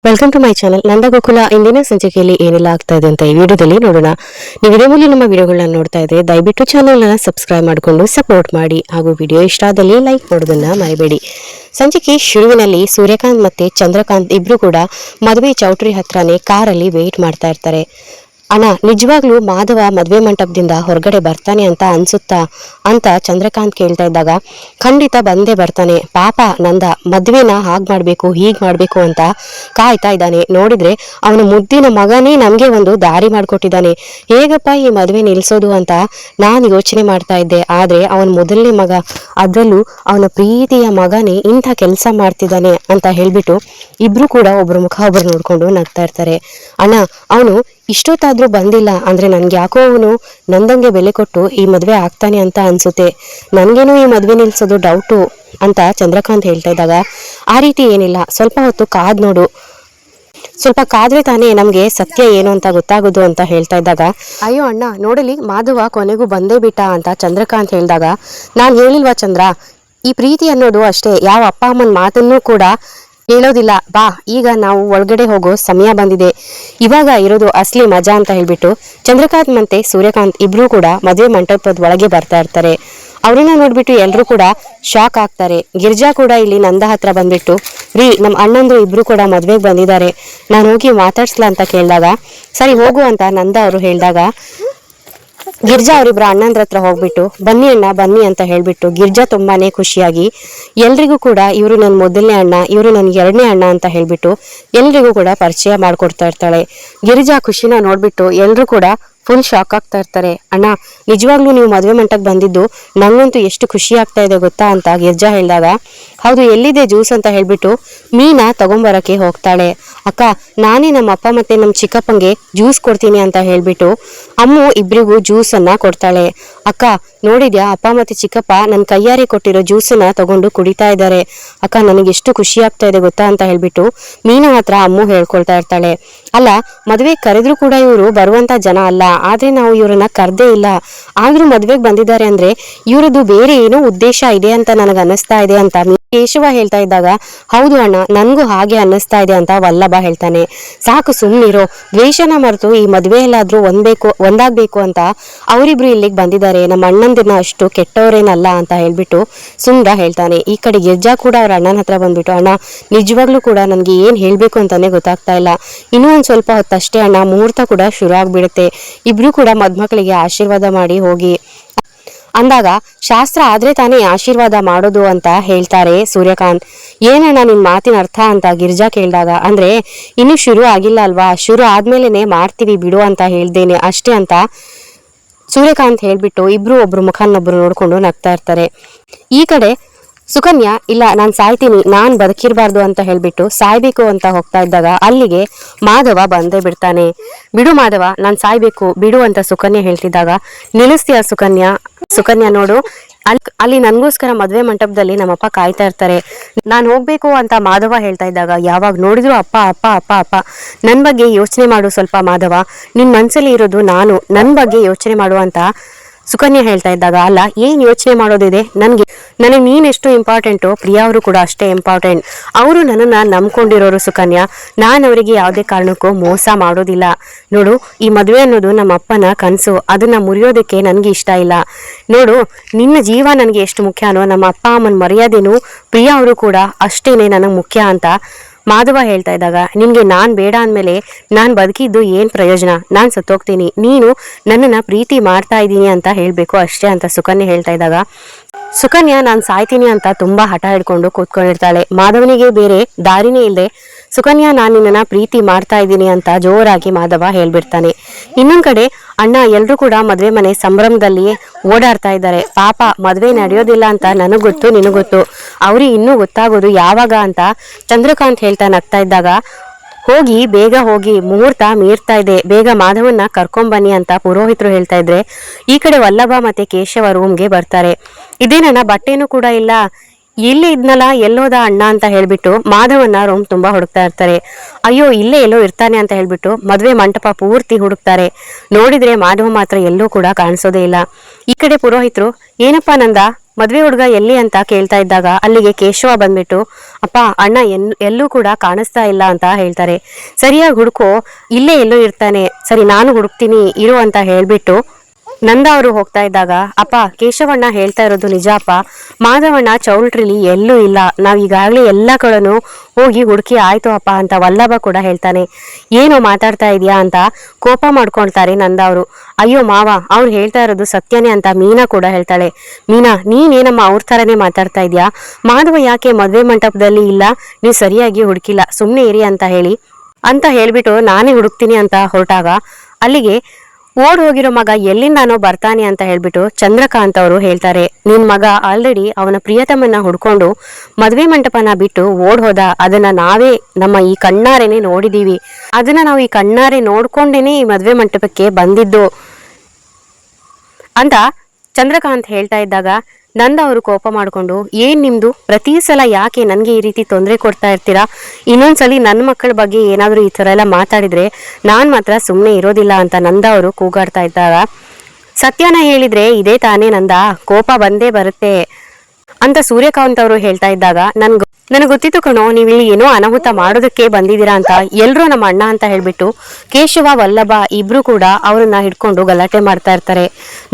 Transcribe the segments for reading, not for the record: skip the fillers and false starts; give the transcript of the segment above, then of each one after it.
Welcome to my channel ನಂದ ಗೋಕುಲ. ಇಂದಿನ ಸಂಚಿಕೆಯಲ್ಲಿ ಏನೆಲ್ಲ ಆಗ್ತಾ ಇದೆ ಅಂತ ಈ ವಿಡಿಯೋದಲ್ಲಿ ನೋಡೋಣ. ನೀವು ಇದೇ ಮೂಲ ನಮ್ಮ ವಿಡಿಯೋಗಳನ್ನ ನೋಡ್ತಾ ಇದ್ರೆ ದಯವಿಟ್ಟು ಚಾನಲ್ ನ ಸಬ್ಸ್ಕ್ರೈಬ್ ಮಾಡಿಕೊಂಡು ಸಪೋರ್ಟ್ ಮಾಡಿ ಹಾಗೂ ವಿಡಿಯೋ ಇಷ್ಟ ಆದಲ್ಲಿ ಲೈಕ್ ಮಾಡೋದನ್ನ ಮರಿಬೇಡಿ. ಸಂಚಿಕೆ ಶುರುವಿನಲ್ಲಿ ಸೂರ್ಯಕಾಂತ್ ಮತ್ತೆ ಚಂದ್ರಕಾಂತ್ ಇಬ್ರು ಕೂಡ ಮದುವೆ ಚೌಟ್ರಿ ಹತ್ರನೇ ಕಾರಲ್ಲಿ ವೇಟ್ ಮಾಡ್ತಾ ಇರ್ತಾರೆ. ಅಣ್ಣ, ನಿಜವಾಗ್ಲೂ ಮಾಧವ ಮದುವೆ ಮಂಟಪದಿಂದ ಹೊರಗಡೆ ಬರ್ತಾನೆ ಅಂತ ಅನ್ಸುತ್ತಾ ಅಂತ ಚಂದ್ರಕಾಂತ್ ಕೇಳ್ತಾ ಇದ್ದಾಗ, ಖಂಡಿತ ಬಂದೇ ಬರ್ತಾನೆ ಪಾಪ, ನಂದ ಮದ್ವೆನ ಹಾಗ್ ಮಾಡ್ಬೇಕು ಹೀಗ್ ಮಾಡ್ಬೇಕು ಅಂತ ಕಾಯ್ತಾ ಇದ್ದಾನೆ. ನೋಡಿದ್ರೆ ಅವನ ಮುದ್ದಿನ ಮಗನೇ ನಮ್ಗೆ ಒಂದು ದಾರಿ ಮಾಡ್ಕೊಟ್ಟಿದ್ದಾನೆ. ಹೇಗಪ್ಪ ಈ ಮದುವೆ ನಿಲ್ಸೋದು ಅಂತ ನಾನು ಯೋಚನೆ ಮಾಡ್ತಾ ಇದ್ದೆ. ಆದ್ರೆ ಅವನ ಮೊದಲನೇ ಮಗ, ಅದ್ರಲ್ಲೂ ಅವನ ಪ್ರೀತಿಯ ಮಗನೇ ಇಂಥ ಕೆಲಸ ಮಾಡ್ತಿದ್ದಾನೆ ಅಂತ ಹೇಳ್ಬಿಟ್ಟು ಇಬ್ರು ಕೂಡ ಒಬ್ರು ಮುಖ ಒಬ್ರು ನೋಡ್ಕೊಂಡು ನಗ್ತಾ ಇರ್ತಾರೆ. ಅಣ್ಣ, ಅವನು ಇಷ್ಟೊತ್ತಾದ್ರೂ ಬಂದಿಲ್ಲ ಅಂದ್ರೆ ನನ್ಗೆ ಯಾಕೋ ಅವನು ನಂದಂಗೆ ಬೆಲೆ ಕೊಟ್ಟು ಈ ಮದ್ವೆ ಆಗ್ತಾನೆ ಅಂತ ಅನ್ಸುತ್ತೆ. ನನ್ಗೇನು ಈ ಮದ್ವೆ ನಿಲ್ಸೋದು ಡೌಟು ಅಂತ ಚಂದ್ರಕಾಂತ್ ಹೇಳ್ತಾ ಇದ್ದಾಗ, ಆ ರೀತಿ ಏನಿಲ್ಲ, ಸ್ವಲ್ಪ ಹೊತ್ತು ಕಾದ್ ನೋಡು, ಸ್ವಲ್ಪ ಕಾದ್ರೆ ತಾನೇ ನಮ್ಗೆ ಸತ್ಯ ಏನು ಅಂತ ಗೊತ್ತಾಗೋದು ಅಂತ ಹೇಳ್ತಾ ಇದ್ದಾಗ, ಅಯ್ಯೋ ಅಣ್ಣ ನೋಡಲಿ, ಮಾಧವ ಕೊನೆಗೂ ಬಂದೇ ಬಿಟ್ಟ ಅಂತ ಚಂದ್ರಕಾಂತ್ ಹೇಳಿದಾಗ, ನಾನ್ ಹೇಳಿಲ್ವಾ ಚಂದ್ರ, ಈ ಪ್ರೀತಿ ಅನ್ನೋದು ಅಷ್ಟೇ, ಯಾವ ಅಪ್ಪ ಅಮ್ಮನ ಮಾತನ್ನೂ ಕೂಡ ಹೇಳೋದಿಲ್ಲ. ಬಾ, ಈಗ ನಾವು ಒಳಗಡೆ ಹೋಗೋ ಸಮಯ ಬಂದಿದೆ, ಇವಾಗ ಇರೋದು ಅಸಲಿ ಮಜಾ ಅಂತ ಹೇಳ್ಬಿಟ್ಟು ಚಂದ್ರಕಾಂತ್ ಮತ್ತೆ ಸೂರ್ಯಕಾಂತ್ ಇಬ್ರು ಕೂಡ ಮದುವೆ ಮಂಟಪದ ಒಳಗೆ ಬರ್ತಾ ಇರ್ತಾರೆ. ಅವ್ರನ್ನ ನೋಡ್ಬಿಟ್ಟು ಎಲ್ರು ಕೂಡ ಶಾಕ್ ಆಗ್ತಾರೆ. ಗಿರ್ಜಾ ಕೂಡ ಇಲ್ಲಿ ನಂದ ಹತ್ರ ಬಂದ್ಬಿಟ್ಟು, ರೀ, ನಮ್ ಅಣ್ಣಂದ್ರು ಇಬ್ರು ಕೂಡ ಮದ್ವೆಗೆ ಬಂದಿದ್ದಾರೆ, ನಾನು ಹೋಗಿ ಮಾತಾಡ್ಸ್ಲಾ ಅಂತ ಕೇಳಿದಾಗ, ಸರಿ ಹೋಗು ಅಂತ ನಂದ ಅವರು ಹೇಳಿದಾಗ, ಗಿರ್ಜಾ ಅವರಿಬ್ರು ಅಣ್ಣಂದ್ರ ಹತ್ರ ಹೋಗ್ಬಿಟ್ಟು, ಬನ್ನಿ ಅಣ್ಣ ಬನ್ನಿ ಅಂತ ಹೇಳ್ಬಿಟ್ಟು ಗಿರ್ಜಾ ತುಂಬಾನೇ ಖುಷಿಯಾಗಿ ಎಲ್ರಿಗೂ ಕೂಡ ಇವರು ನನ್ನ ಮೊದಲನೇ ಅಣ್ಣ, ಇವರು ನನ್ ಎರಡನೇ ಅಣ್ಣ ಅಂತ ಹೇಳ್ಬಿಟ್ಟು ಎಲ್ರಿಗೂ ಕೂಡ ಪರಿಚಯ ಮಾಡ್ಕೊಡ್ತಾ ಇರ್ತಾಳೆ. ಗಿರಿಜಾ ಖುಷಿನ ನೋಡ್ಬಿಟ್ಟು ಎಲ್ರು ಕೂಡ ಫುಲ್ ಶಾಕ್ ಆಗ್ತಾ ಇರ್ತಾರೆ. ಅಣ್ಣ, ನಿಜವಾಗ್ಲೂ ನೀವು ಮದುವೆ ಮಂಟಪಕ್ಕೆ ಬಂದಿದ್ದು ನಂಗಂತೂ ಎಷ್ಟು ಖುಷಿ ಆಗ್ತಾ ಇದೆ ಗೊತ್ತಾ ಅಂತ ಗಿರ್ಜಾ ಹೇಳಿದಾಗ, ಹೌದು, ಎಲ್ಲಿದೆ ಜ್ಯೂಸ್ ಅಂತ ಹೇಳ್ಬಿಟ್ಟು ಮೀನಾ ತಗೊಂಬರಕ್ಕೆ ಹೋಗ್ತಾಳೆ. ಅಕ್ಕ, ನಾನೇ ನಮ್ಮ ಅಪ್ಪ ಮತ್ತೆ ನಮ್ಮ ಚಿಕ್ಕಪ್ಪಂಗೆ ಜ್ಯೂಸ್ ಕೊಡ್ತೀನಿ ಅಂತ ಹೇಳ್ಬಿಟ್ಟು ಅಮ್ಮು ಇಬ್ರಿಗೂ ಜ್ಯೂಸ್ ಅನ್ನ ಕೊಡ್ತಾಳೆ. ಅಕ್ಕ, ನೋಡಿದ್ಯಾ, ಅಪ್ಪ ಮತ್ತೆ ಚಿಕ್ಕಪ್ಪ ನನ್ನ ಕೈಯಾರೆ ಕೊಟ್ಟಿರೋ ಜ್ಯೂಸನ್ನ ತಗೊಂಡು ಕುಡಿತಾ ಇದ್ದಾರೆ. ಅಕ್ಕ, ನನಗೆ ಎಷ್ಟು ಖುಷಿ ಆಗ್ತಾ ಇದೆ ಗೊತ್ತಾ ಅಂತ ಹೇಳ್ಬಿಟ್ಟು ಮೀನಾ ಹತ್ರ ಅಮ್ಮು ಹೇಳ್ಕೊಳ್ತಾ ಇರ್ತಾಳೆ. ಅಲ್ಲ, ಮದ್ವೆ ಕರೆದ್ರು ಕೂಡ ಇವರು ಬರುವಂತ ಜನ ಅಲ್ಲ, ಆದ್ರೆ ನಾವು ಇವ್ರನ್ನ ಕರ್ದೇ ಇಲ್ಲ, ಆದ್ರೂ ಮದ್ವೆಗೆ ಬಂದಿದ್ದಾರೆ ಅಂದ್ರೆ ಇವ್ರದ್ದು ಬೇರೆ ಏನೋ ಉದ್ದೇಶ ಇದೆ ಅಂತ ನನಗೆ ಅನ್ನಿಸ್ತಾ ಇದೆ ಅಂತ ಕೇಶವ ಹೇಳ್ತಾ ಇದ್ದಾಗ, ಹೌದು ಅಣ್ಣ, ನನ್ಗೂ ಹಾಗೆ ಅನ್ನಿಸ್ತಾ ಇದೆ ಅಂತ ವಲ್ಲಭ ಹೇಳ್ತಾನೆ. ಸಾಕು ಸುಮ್ನಿರೋ, ದ್ವೇಷನ ಮರೆತು ಈ ಮದ್ವೆ ಎಲ್ಲಾದ್ರೂ ಒಂದಾಗ್ಬೇಕು ಅಂತ ಅವರಿಬ್ರು ಇಲ್ಲಿಗೆ ಬಂದಿದ್ದಾರೆ, ನಮ್ಮ ಅಣ್ಣಂದಿನ ಅಷ್ಟು ಕೆಟ್ಟವರೇನಲ್ಲ ಅಂತ ಹೇಳ್ಬಿಟ್ಟು ಸುಂದರ ಹೇಳ್ತಾನೆ. ಈ ಕಡೆ ಗಿರ್ಜಾ ಕೂಡ ಅವ್ರ ಅಣ್ಣನ ಹತ್ರ ಬಂದ್ಬಿಟ್ಟು, ಅಣ್ಣ, ನಿಜವಾಗ್ಲೂ ಕೂಡ ನನ್ಗೆ ಏನ್ ಹೇಳ್ಬೇಕು ಅಂತಾನೆ ಗೊತ್ತಾಗ್ತಾ ಇಲ್ಲ, ಇನ್ನೂ ಒಂದ್ ಸ್ವಲ್ಪ ಹೊತ್ತಷ್ಟೇ ಅಣ್ಣ, ಮುಹೂರ್ತ ಕೂಡ ಶುರು ಆಗ್ಬಿಡುತ್ತೆ, ಇಬ್ರು ಕೂಡ ಮದ್ಮಕ್ಳಿಗೆ ಆಶೀರ್ವಾದ ಮಾಡಿ ಹೋಗಿ ಅಂದಾಗ, ಶಾಸ್ತ್ರ ಆದ್ರೆ ತಾನೇ ಆಶೀರ್ವಾದ ಮಾಡೋದು ಅಂತ ಹೇಳ್ತಾರೆ ಸೂರ್ಯಕಾಂತ್. ಏನಣ್ಣ ನಿನ್ ಮಾತಿನ ಅರ್ಥ ಅಂತ ಗಿರ್ಜಾ ಕೇಳಿದಾಗ, ಅಂದ್ರೆ ಇನ್ನು ಶುರು ಆಗಿಲ್ಲ ಅಲ್ವಾ, ಶುರು ಆದ್ಮೇಲೆನೆ ಮಾಡ್ತೀವಿ ಬಿಡು ಅಂತ ಹೇಳ್ದೇನೆ ಅಷ್ಟೇ ಅಂತ ಸೂರ್ಯಕಾಂತ್ ಹೇಳ್ಬಿಟ್ಟು ಇಬ್ರು ಒಬ್ರು ಮುಖನೊಬ್ರು ನೋಡ್ಕೊಂಡು ನಗ್ತಾ ಇರ್ತಾರೆ. ಈ ಕಡೆ ಸುಕನ್ಯಾ, ಇಲ್ಲ, ನಾನ್ ಸಾಯ್ತೀನಿ, ನಾನ್ ಬದುಕಿರ್ಬಾರ್ದು ಅಂತ ಹೇಳ್ಬಿಟ್ಟು ಸಾಯ್ಬೇಕು ಅಂತ ಹೋಗ್ತಾ ಇದ್ದಾಗ ಅಲ್ಲಿಗೆ ಮಾಧವ ಬಂದೇ ಬಿಡ್ತಾನೆ. ಬಿಡು ಮಾಧವ, ನಾನ್ ಸಾಯ್ಬೇಕು ಬಿಡು ಅಂತ ಸುಕನ್ಯಾ ಹೇಳ್ತಿದ್ದಾಗ, ನಿಲ್ಲಿಸ್ತೀಯ ಸುಕನ್ಯಾ, ಸುಕನ್ಯಾ ನೋಡು, ಅಲ್ಲಿ ನನ್ಗೋಸ್ಕರ ಮದ್ವೆ ಮಂಟಪದಲ್ಲಿ ನಮ್ಮಪ್ಪ ಕಾಯ್ತಾ ಇರ್ತಾರೆ, ನಾನ್ ಹೋಗ್ಬೇಕು ಅಂತ ಮಾಧವ ಹೇಳ್ತಾ ಇದ್ದಾಗ, ಯಾವಾಗ ನೋಡಿದ್ರು ಅಪ್ಪ ಅಪ್ಪ ಅಪ್ಪ ಅಪ್ಪ, ನನ್ ಬಗ್ಗೆ ಯೋಚನೆ ಮಾಡು ಸ್ವಲ್ಪ ಮಾಧವ, ನಿನ್ ಮನ್ಸಲ್ಲಿ ಇರೋದು ನಾನು, ನನ್ ಬಗ್ಗೆ ಯೋಚನೆ ಮಾಡು ಅಂತ ಸುಕನ್ಯಾ ಹೇಳ್ತಾ ಇದ್ದಾಗ, ಅಲ್ಲ, ಏನ್ ಯೋಚನೆ ಮಾಡೋದಿದೆ, ನನಗೆ ನೀನೆಷ್ಟು ಇಂಪಾರ್ಟೆಂಟು, ಪ್ರಿಯಾ ಅವರು ಕೂಡ ಅಷ್ಟೇ ಇಂಪಾರ್ಟೆಂಟ್, ಅವರು ನನ್ನನ್ನ ನಂಬ್ಕೊಂಡಿರೋರು ಸುಕನ್ಯಾ, ನಾನು ಅವರಿಗೆ ಯಾವುದೇ ಕಾರಣಕ್ಕೂ ಮೋಸ ಮಾಡೋದಿಲ್ಲ. ನೋಡು, ಈ ಮದುವೆ ಅನ್ನೋದು ನಮ್ಮ ಅಪ್ಪನ ಕನಸು, ಅದನ್ನ ಮುರಿಯೋದಕ್ಕೆ ನನ್ಗೆ ಇಷ್ಟ ಇಲ್ಲ. ನೋಡು, ನಿನ್ನ ಜೀವ ನನಗೆ ಎಷ್ಟು ಮುಖ್ಯನೋ, ನಮ್ಮ ಅಪ್ಪ ಅಮ್ಮನ ಮರ್ಯಾದೆನೂ ಪ್ರಿಯಾ ಅವರು ಕೂಡ ಅಷ್ಟೇನೆ ನನಗೆ ಮುಖ್ಯ ಅಂತ ಮಾಧವ ಹೇಳ್ತಾ ಇದ್ದಾಗ, ನಿನ್ಗೆ ನಾನ್ ಬೇಡ ಅಂದ್ಮೇಲೆ ನಾನ್ ಬದುಕಿದ್ದು ಏನ್ ಪ್ರಯೋಜನ, ನಾನ್ ಸತ್ತೋಗ್ತೀನಿ, ನೀನು ನನ್ನನ್ನ ಪ್ರೀತಿ ಮಾಡ್ತಾ ಇದ್ದೀನಿ ಅಂತ ಹೇಳ್ಬೇಕು ಅಷ್ಟೇ ಅಂತ ಸುಕನ್ಯಾ ಹೇಳ್ತಾ ಇದ್ದಾಗ, ಸುಕನ್ಯಾ ನಾನ್ ಸಾಯ್ತೀನಿ ಅಂತ ತುಂಬಾ ಹಠ ಹಿಡ್ಕೊಂಡು ಕೂತ್ಕೊಂಡಿರ್ತಾಳೆ. ಮಾಧವನಿಗೆ ಬೇರೆ ದಾರಿನೇ ಇಲ್ಲದೆ, ಸುಕನ್ಯಾ ನಾನ್ ನಿನ್ನ ಪ್ರೀತಿ ಮಾಡ್ತಾ ಇದ್ದೀನಿ ಅಂತ ಜೋರಾಗಿ ಮಾಧವ ಹೇಳ್ಬಿಡ್ತಾನೆ. ಇನ್ನೊಂದ್ ಕಡೆ ಅಣ್ಣ ಎಲ್ರು ಕೂಡ ಮದ್ವೆ ಮನೆ ಸಂಭ್ರಮದಲ್ಲಿ ಓಡಾಡ್ತಾ ಇದ್ದಾರೆ. ಪಾಪ, ಮದ್ವೆ ನಡೆಯೋದಿಲ್ಲ ಅಂತ ನನಗ್ ಗೊತ್ತು, ನಿನಗೊತ್ತು, ಅವ್ರಿಗೆ ಇನ್ನೂ ಗೊತ್ತಾಗೋದು ಯಾವಾಗ ಅಂತ ಚಂದ್ರಕಾಂತ್ ಹೇಳ್ತಾ ನಗ್ತಾ ಇದ್ದಾಗ, ಹೋಗಿ ಬೇಗ ಹೋಗಿ, ಮುಹೂರ್ತ ಮೀರ್ತಾ ಇದೆ, ಬೇಗ ಮಾಧವನ್ನ ಕರ್ಕೊಂಬನ್ನಿ ಅಂತ ಪುರೋಹಿತರು ಹೇಳ್ತಾ ಇದ್ರೆ, ಈ ಕಡೆ ವಲ್ಲಭ ಮತ್ತೆ ಕೇಶವ ರೂಮ್ಗೆ ಬರ್ತಾರೆ. ಇದೇನಣ್ಣ, ಬಟ್ಟೆನೂ ಕೂಡ ಇಲ್ಲ, ಇಲ್ಲೇ ಇದ್ನಲ್ಲ, ಎಲ್ಲೋದ ಅಣ್ಣ ಅಂತ ಹೇಳ್ಬಿಟ್ಟು ಮಾಧವನ್ನ ರೂಮ್ ತುಂಬಾ ಹುಡುಕ್ತಾ ಇರ್ತಾರೆ. ಅಯ್ಯೋ, ಇಲ್ಲೇ ಎಲ್ಲೋ ಇರ್ತಾನೆ ಅಂತ ಹೇಳ್ಬಿಟ್ಟು ಮದ್ವೆ ಮಂಟಪ ಪೂರ್ತಿ ಹುಡುಕ್ತಾರೆ. ನೋಡಿದ್ರೆ ಮಾಧವ ಮಾತ್ರ ಎಲ್ಲೂ ಕೂಡ ಕಾಣಿಸೋದೇ ಇಲ್ಲ. ಈ ಕಡೆ ಪುರೋಹಿತರು, ಏನಪ್ಪಾ ನಂದ, ಮದ್ವೆ ಹುಡುಗ ಎಲ್ಲಿ ಅಂತ ಕೇಳ್ತಾ ಇದ್ದಾಗ ಅಲ್ಲಿಗೆ ಕೇಶವ ಬಂದ್ಬಿಟ್ಟು ಅಪ್ಪ ಅಣ್ಣ ಎಲ್ಲೂ ಕೂಡ ಕಾಣಿಸ್ತಾ ಇಲ್ಲ ಅಂತ ಹೇಳ್ತಾರೆ. ಸರಿಯಾಗಿ ಹುಡುಕೋ, ಇಲ್ಲೇ ಎಲ್ಲೋ ಇರ್ತಾನೆ, ಸರಿ ನಾನು ಹುಡುಕ್ತೀನಿ ಇರು ಅಂತ ಹೇಳ್ಬಿಟ್ಟು ನಂದ ಅವರು ಹೋಗ್ತಾ ಇದ್ದಾಗ ಅಪ್ಪ ಕೇಶವಣ್ಣ ಹೇಳ್ತಾ ಇರೋದು ನಿಜ ಅಪ್ಪ, ಮಾಧವಣ್ಣ ಚೌಲ್ಟ್ರಿಲಿ ಎಲ್ಲೂ ಇಲ್ಲ, ನಾವ್ ಈಗಾಗ್ಲೇ ಎಲ್ಲಾ ಕಡೆನೂ ಹೋಗಿ ಹುಡುಕಿ ಆಯ್ತು ಅಪ್ಪ ಅಂತ ವಲ್ಲಭ ಕೂಡ ಹೇಳ್ತಾನೆ. ಏನು ಮಾತಾಡ್ತಾ ಇದೀಯಾ ಅಂತ ಕೋಪ ಮಾಡ್ಕೊಳ್ತಾರೆ ನಂದ ಅವರು. ಅಯ್ಯೋ ಮಾವ, ಅವ್ರು ಹೇಳ್ತಾ ಇರೋದು ಸತ್ಯನೇ ಅಂತ ಮೀನಾ ಕೂಡ ಹೇಳ್ತಾಳೆ. ಮೀನಾ, ನೀನೇನಮ್ಮ ಅವ್ರ ತರನೇ ಮಾತಾಡ್ತಾ ಇದ್ಯಾ, ಮಾಧವ ಯಾಕೆ ಮದ್ವೆ ಮಂಟಪದಲ್ಲಿ ಇಲ್ಲ, ನೀವು ಸರಿಯಾಗಿ ಹುಡುಕಿಲ್ಲ, ಸುಮ್ನೆ ಇರಿ ಅಂತ ಹೇಳ್ಬಿಟ್ಟು ನಾನೇ ಹುಡುಕ್ತೀನಿ ಅಂತ ಹೊರಟಾಗ ಅಲ್ಲಿಗೆ ಓಡ್ ಹೋಗಿರೋ ಮಗ ಎಲ್ಲಿಂದಾನೋ ಬರ್ತಾನೆ ಅಂತ ಹೇಳ್ಬಿಟ್ಟು ಚಂದ್ರಕಾಂತ್ ಅವರು ಹೇಳ್ತಾರೆ. ನಿನ್ ಮಗ ಆಲ್ರೆಡಿ ಅವನ ಪ್ರಿಯತಮನ್ನ ಹುಡ್ಕೊಂಡು ಮದ್ವೆ ಮಂಟಪನ ಬಿಟ್ಟು ಓಡ್ ಹೋದ, ಅದನ್ನ ನಾವೇ ನಮ್ಮ ಈ ಕಣ್ಣಾರೆನೆ ನೋಡಿದೀವಿ, ಅದನ್ನ ನಾವು ಈ ಕಣ್ಣಾರೆ ನೋಡ್ಕೊಂಡೇನೆ ಈ ಮದ್ವೆ ಮಂಟಪಕ್ಕೆ ಬಂದಿದ್ದು ಅಂತ ಚಂದ್ರಕಾಂತ್ ಹೇಳ್ತಾ ಇದ್ದಾಗ ನಂದ ಅವರು ಕೋಪ ಮಾಡ್ಕೊಂಡು ಏನ್ ನಿಮ್ದು, ಪ್ರತಿ ಸಲ ಯಾಕೆ ನನ್ಗೆ ಈ ರೀತಿ ತೊಂದರೆ ಕೊಡ್ತಾ ಇರ್ತೀರಾ, ಇನ್ನೊಂದ್ಸಲಿ ನನ್ನ ಮಕ್ಕಳ ಬಗ್ಗೆ ಏನಾದ್ರು ಈ ತರ ಎಲ್ಲ ಮಾತಾಡಿದ್ರೆ ನಾನ್ ಮಾತ್ರ ಸುಮ್ನೆ ಇರೋದಿಲ್ಲ ಅಂತ ನಂದ ಅವರು ಕೂಗಾಡ್ತಾ ಇದ್ದಾಗ ಸತ್ಯನ ಹೇಳಿದ್ರೆ ಇದೇ ತಾನೇ ನಂದ, ಕೋಪ ಬಂದೇ ಬರುತ್ತೆ ಅಂತ ಸೂರ್ಯಕಾಂತ್ ಅವರು ಹೇಳ್ತಾ ಇದ್ದಾಗ ನನಗೆ ಗೊತ್ತಿತ್ತು ಕಣೋ, ನೀವು ಇಲ್ಲಿ ಏನೋ ಅನಾಹುತ ಮಾಡೋದಕ್ಕೆ ಬಂದಿದ್ದೀರಾ ಅಂತ, ಎಲ್ರೂ ನಮ್ಮ ಅಣ್ಣ ಅಂತ ಹೇಳ್ಬಿಟ್ಟು ಕೇಶವ ವಲ್ಲಭ ಇಬ್ರು ಕೂಡ ಅವ್ರನ್ನ ಹಿಡ್ಕೊಂಡು ಗಲಾಟೆ ಮಾಡ್ತಾ ಇರ್ತಾರೆ.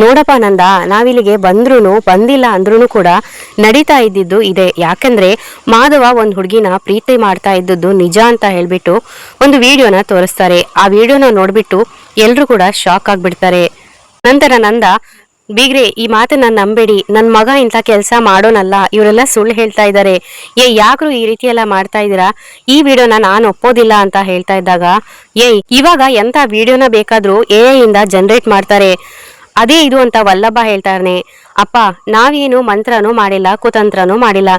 ನೋಡಪ್ಪ ನಂದ, ನಾವಿಲ್ಲಿಗೆ ಬಂದಿಲ್ಲ ಅಂದ್ರೂ ಕೂಡ ನಡೀತಾ ಇದ್ದಿದ್ದು ಇದೆ, ಯಾಕಂದ್ರೆ ಮಾಧವ ಒಂದ್ ಹುಡುಗಿನ ಪ್ರೀತಿ ಮಾಡ್ತಾ ಇದ್ದದ್ದು ನಿಜ ಅಂತ ಹೇಳ್ಬಿಟ್ಟು ಒಂದು ವಿಡಿಯೋನ ತೋರಿಸ್ತಾರೆ. ಆ ವಿಡಿಯೋನ ನೋಡ್ಬಿಟ್ಟು ಎಲ್ರು ಕೂಡ ಶಾಕ್ ಆಗ್ಬಿಡ್ತಾರೆ. ನಂತರ ನಂದ, ಬೀಗ್ರೆ ಈ ಮಾತನ್ನ ನಂಬೇಡಿ, ನನ್ ಮಗ ಇಂಥ ಕೆಲಸ ಮಾಡೋನಲ್ಲ, ಇವರೆಲ್ಲ ಸುಳ್ಳು ಹೇಳ್ತಾ ಇದ್ದಾರೆ, ಯಾಕ್ರು ಈ ರೀತಿ ಎಲ್ಲ ಮಾಡ್ತಾ ಇದ್ದೀರಾ, ಈ ವಿಡಿಯೋನ ನಾನು ಒಪ್ಪೋದಿಲ್ಲ ಅಂತ ಹೇಳ್ತಾ ಇದ್ದಾಗ ಇವಾಗ ಎಂತ ವಿಡಿಯೋನ ಬೇಕಾದ್ರೂ AI ಇಂದ ಜನರೇಟ್ ಮಾಡ್ತಾರೆ, ಅದೇ ಇದು ಅಂತ ವಲ್ಲಭ ಹೇಳ್ತಾನೆ. ಅಪ್ಪ ನಾವೇನು ಮಂತ್ರನೂ ಮಾಡಿಲ್ಲ, ಕುತಂತ್ರನೂ ಮಾಡಿಲ್ಲ,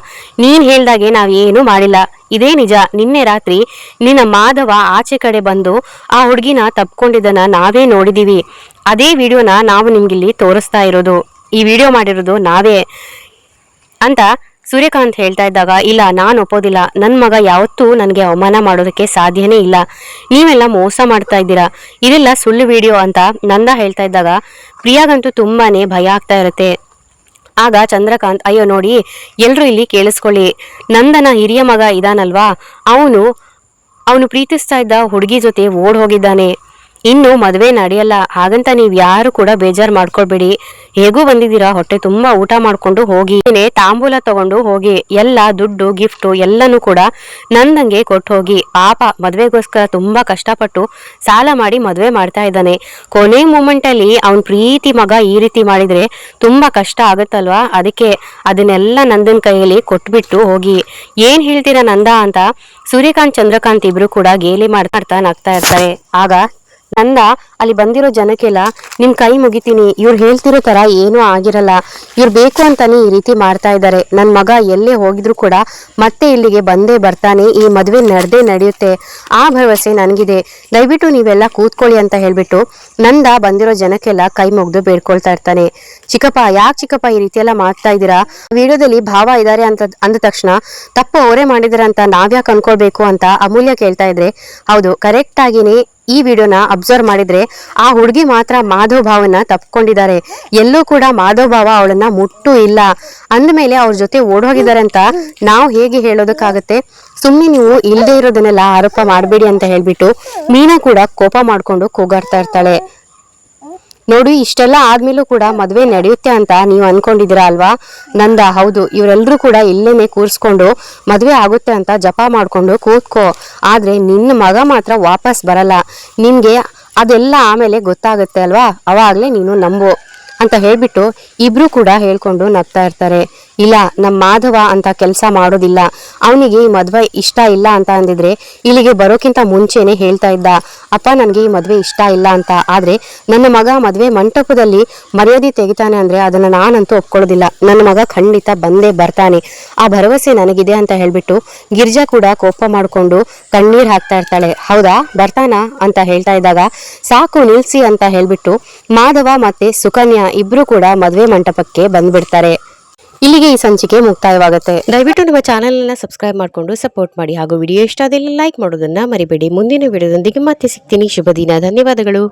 ನೀನ್ ಹೇಳ್ದಾಗೆ ನಾವೇನು ಮಾಡಿಲ್ಲ, ಇದೇ ನಿಜ, ನಿನ್ನೆ ರಾತ್ರಿ ನಿನ್ನ ಮಾಧವ ಆಚೆ ಕಡೆ ಬಂದು ಆ ಹುಡುಗಿನ ತಪ್ಕೊಂಡಿದ್ದನ್ನ ನಾವೇ ನೋಡಿದೀವಿ, ಅದೇ ವಿಡಿಯೋನ ನಾವು ನಿಮ್ಗಿಲ್ಲಿ ತೋರಿಸ್ತಾ ಇರೋದು, ಈ ವಿಡಿಯೋ ಮಾಡಿರೋದು ನಾವೇ ಅಂತ ಸೂರ್ಯಕಾಂತ್ ಹೇಳ್ತಾ ಇದ್ದಾಗ ಇಲ್ಲ, ನಾನು ಒಪ್ಪೋದಿಲ್ಲ, ನನ್ನ ಮಗ ಯಾವತ್ತೂ ನನಗೆ ಅವಮಾನ ಮಾಡೋದಕ್ಕೆ ಸಾಧ್ಯನೇ ಇಲ್ಲ, ನೀವೆಲ್ಲ ಮೋಸ ಮಾಡ್ತಾ ಇದ್ದೀರಾ, ಇದೆಲ್ಲ ಸುಳ್ಳು ವಿಡಿಯೋ ಅಂತ ನಂದ ಹೇಳ್ತಾ ಇದ್ದಾಗ ಪ್ರಿಯಾಗಂತೂ ತುಂಬಾನೇ ಭಯ ಆಗ್ತಾ ಇರುತ್ತೆ. ಆಗ ಚಂದ್ರಕಾಂತ್, ಅಯ್ಯೋ ನೋಡಿ ಎಲ್ರು ಇಲ್ಲಿ ಕೇಳಿಸ್ಕೊಳ್ಳಿ, ನಂದನ ಹಿರಿಯ ಮಗ ಇದಾನಲ್ವಾ, ಅವನು ಪ್ರೀತಿಸ್ತಾ ಇದ್ದ ಹುಡುಗಿ ಜೊತೆ ಓಡ್ ಹೋಗಿದ್ದಾನೆ, ಇನ್ನು ಮದುವೆ ನಡೆಯಲ್ಲ, ಹಾಗಂತ ನೀವ್ ಯಾರು ಕೂಡ ಬೇಜಾರ್ ಮಾಡ್ಕೊಳ್ಬೇಡಿ, ಹೇಗೂ ಬಂದಿದ್ದೀರಾ, ಹೊಟ್ಟೆ ತುಂಬಾ ಊಟ ಮಾಡ್ಕೊಂಡು ಹೋಗಿ, ತಾಂಬೂಲ ತಗೊಂಡು ಹೋಗಿ, ಎಲ್ಲ ದುಡ್ಡು ಗಿಫ್ಟು ಎಲ್ಲನೂ ಕೂಡ ನಂದಂಗೆ ಕೊಟ್ಟು ಹೋಗಿ, ಪಾಪ ಮದ್ವೆಗೋಸ್ಕರ ತುಂಬಾ ಕಷ್ಟಪಟ್ಟು ಸಾಲ ಮಾಡಿ ಮದ್ವೆ ಮಾಡ್ತಾ ಇದ್ದಾನೆ, ಕೊನೆ ಮೂಮೆಂಟ್ ಅಲ್ಲಿ ಅವನ್ ಪ್ರೀತಿ ಮಗ ಈ ರೀತಿ ಮಾಡಿದ್ರೆ ತುಂಬಾ ಕಷ್ಟ ಆಗತ್ತಲ್ವಾ, ಅದಕ್ಕೆ ಅದನ್ನೆಲ್ಲ ನಂದನ್ ಕೈಯಲ್ಲಿ ಕೊಟ್ಬಿಟ್ಟು ಹೋಗಿ, ಏನ್ ಹೇಳ್ತೀರಾ ನಂದ ಅಂತ ಸೂರ್ಯಕಾಂತ್ ಚಂದ್ರಕಾಂತ್ ಇಬ್ರು ಕೂಡ ಗೇಲಿ ಮಾಡ್ತಾ ನಗ್ತಾ ಇರ್ತಾರೆ. ಆಗ ನಂದ ಅಲ್ಲಿ ಬಂದಿರೋ ಜನಕ್ಕೆಲ್ಲ ನಿಮ್ ಕೈ ಮುಗಿತೀನಿ, ಇವ್ರು ಹೇಳ್ತಿರೋ ತರ ಏನೂ ಆಗಿರಲ್ಲ, ಇವ್ರು ಬೇಕು ಅಂತಾನೆ ಈ ರೀತಿ ಮಾಡ್ತಾ ಇದ್ದಾರೆ, ನನ್ ಮಗ ಎಲ್ಲೇ ಹೋಗಿದ್ರು ಕೂಡ ಮತ್ತೆ ಇಲ್ಲಿಗೆ ಬಂದೇ ಬರ್ತಾನೆ, ಈ ಮದ್ವೆ ನಡೆಯುತ್ತೆ, ಆ ಭರವಸೆ ನನಗಿದೆ, ದಯವಿಟ್ಟು ನೀವೆಲ್ಲ ಕೂತ್ಕೊಳ್ಳಿ ಅಂತ ಹೇಳ್ಬಿಟ್ಟು ನಂದ ಬಂದಿರೋ ಜನಕ್ಕೆಲ್ಲ ಕೈ ಮುಗ್ದು ಬೇಡ್ಕೊಳ್ತಾ ಇರ್ತಾನೆ. ಚಿಕ್ಕಪ್ಪ, ಯಾಕೆ ಚಿಕ್ಕಪ್ಪ ಈ ರೀತಿ ಎಲ್ಲ ಮಾಡ್ತಾ ಇದ್ದೀರಾ, ವಿಡಿಯೋದಲ್ಲಿ ಭಾವ ಇದ್ದಾರೆ ಅಂತ ಅಂದ ತಕ್ಷಣ ತಪ್ಪು ಅವರೇ ಮಾಡಿದಾರೆ ಅಂತ ನಾವ್ಯಾಕೆ ಅನ್ಕೊಳ್ಬೇಕು ಅಂತ ಅಮೂಲ್ಯ ಕೇಳ್ತಾ ಇದ್ರೆ, ಹೌದು ಕರೆಕ್ಟ್ ಆಗಿನೇ ಈ ವಿಡಿಯೋನ ಅಬ್ಸರ್ವ್ ಮಾಡಿದ್ರೆ ಆ ಹುಡುಗಿ ಮಾತ್ರ ಮಾಧವ್ ಭಾವನ ತಪ್ಕೊಂಡಿದ್ದಾರೆ, ಎಲ್ಲೂ ಕೂಡ ಮಾಧವ್ ಭಾವ ಅವಳನ್ನ ಮುಟ್ಟು ಇಲ್ಲ ಅಂದ್ಮೇಲೆ ಅವ್ರ ಜೊತೆ ಓಡೋಗಿದ್ದಾರೆ ಅಂತ ನಾವು ಹೇಗೆ ಹೇಳೋದಕ್ಕಾಗತ್ತೆ, ಸುಮ್ನೆ ನೀವು ಇಲ್ಲದೆ ಇರೋದನ್ನೆಲ್ಲ ಆರೋಪ ಮಾಡಬೇಡಿ ಅಂತ ಹೇಳ್ಬಿಟ್ಟು ಮೀನಾ ಕೂಡ ಕೋಪ ಮಾಡ್ಕೊಂಡು ಕೂಗಾಡ್ತಾ ಇರ್ತಾಳೆ. ನೋಡಿ, ಇಷ್ಟೆಲ್ಲ ಆದ್ಮೇಲೂ ಕೂಡ ಮದ್ವೆ ನಡೆಯುತ್ತೆ ಅಂತ ನೀವು ಅನ್ಕೊಂಡಿದ್ದೀರಾ ಅಲ್ವಾ ನಂದ, ಹೌದು, ಇವರೆಲ್ಲರೂ ಕೂಡ ಇಲ್ಲೇನೆ ಕೂರ್ಸ್ಕೊಂಡು ಮದ್ವೆ ಆಗುತ್ತೆ ಅಂತ ಜಪ ಮಾಡ್ಕೊಂಡು ಕೂತ್ಕೋ, ಆದ್ರೆ ನಿನ್ನ ಮಗ ಮಾತ್ರ ವಾಪಸ್ ಬರಲ್ಲ, ನಿನ್ಗೆ ಅದೆಲ್ಲ ಆಮೇಲೆ ಗೊತ್ತಾಗುತ್ತೆ ಅಲ್ವಾ, ಅವಾಗ್ಲೇ ನೀನು ನಂಬು ಅಂತ ಹೇಳ್ಬಿಟ್ಟು ಇಬ್ರು ಕೂಡ ಹೇಳ್ಕೊಂಡು ನಗ್ತಾ ಇರ್ತಾರೆ. ಇಲ್ಲ, ನಮ್ಮ ಮಾಧವ ಅಂತ ಕೆಲಸ ಮಾಡೋದಿಲ್ಲ, ಅವನಿಗೆ ಈ ಮದ್ವೆ ಇಷ್ಟ ಇಲ್ಲ ಅಂತ ಅಂದಿದ್ರೆ ಇಲ್ಲಿಗೆ ಬರೋಕ್ಕಿಂತ ಮುಂಚೆನೆ ಹೇಳ್ತಾ ಇದ್ದ, ಅಪ್ಪ ನನಗೆ ಈ ಮದ್ವೆ ಇಷ್ಟ ಇಲ್ಲ ಅಂತ, ಆದ್ರೆ ನನ್ನ ಮಗ ಮದ್ವೆ ಮಂಟಪದಲ್ಲಿ ಮರ್ಯಾದೆ ತೆಗಿತಾನೆ ಅಂದ್ರೆ ಅದನ್ನ ನಾನಂತೂ ಒಪ್ಕೊಳ್ಳೋದಿಲ್ಲ, ನನ್ನ ಮಗ ಖಂಡಿತ ಬಂದೇ ಬರ್ತಾನೆ, ಆ ಭರವಸೆ ನನಗಿದೆ ಅಂತ ಹೇಳ್ಬಿಟ್ಟು ಗಿರ್ಜಾ ಕೂಡ ಕೋಪ ಮಾಡ್ಕೊಂಡು ಕಣ್ಣೀರ್ ಹಾಕ್ತಾ ಇರ್ತಾಳೆ. ಹೌದಾ, ಬರ್ತಾನ ಅಂತ ಹೇಳ್ತಾ ಇದ್ದಾಗ ಸಾಕು ನಿಲ್ಸಿ ಅಂತ ಹೇಳ್ಬಿಟ್ಟು ಮಾಧವ ಮತ್ತೆ ಸುಕನ್ಯಾ ಇಬ್ರು ಕೂಡ ಮದ್ವೆ ಮಂಟಪಕ್ಕೆ ಬಂದ್ಬಿಡ್ತಾರೆ. ಇಲ್ಲಿಗೆ ಈ ಸಂಚಿಕೆ ಮುಕ್ತಾಯವಾಗುತ್ತೆ. ದಯವಿಟ್ಟು ನಿಮ್ಮ ಚಾನೆಲ್ ಅನ್ನ ಸಬ್ಸ್ಕ್ರೈಬ್ ಮಾಡ್ಕೊಂಡು ಸಪೋರ್ಟ್ ಮಾಡಿ, ಹಾಗೂ ವಿಡಿಯೋ ಇಷ್ಟ ಆದಲ್ಲಿ ಲೈಕ್ ಮಾಡೋದನ್ನ ಮರಿಬೇಡಿ. ಮುಂದಿನ ವಿಡಿಯೋದೊಂದಿಗೆ ಮತ್ತೆ ಸಿಗ್ತೀನಿ. ಶುಭ ದಿನ. ಧನ್ಯವಾದಗಳು.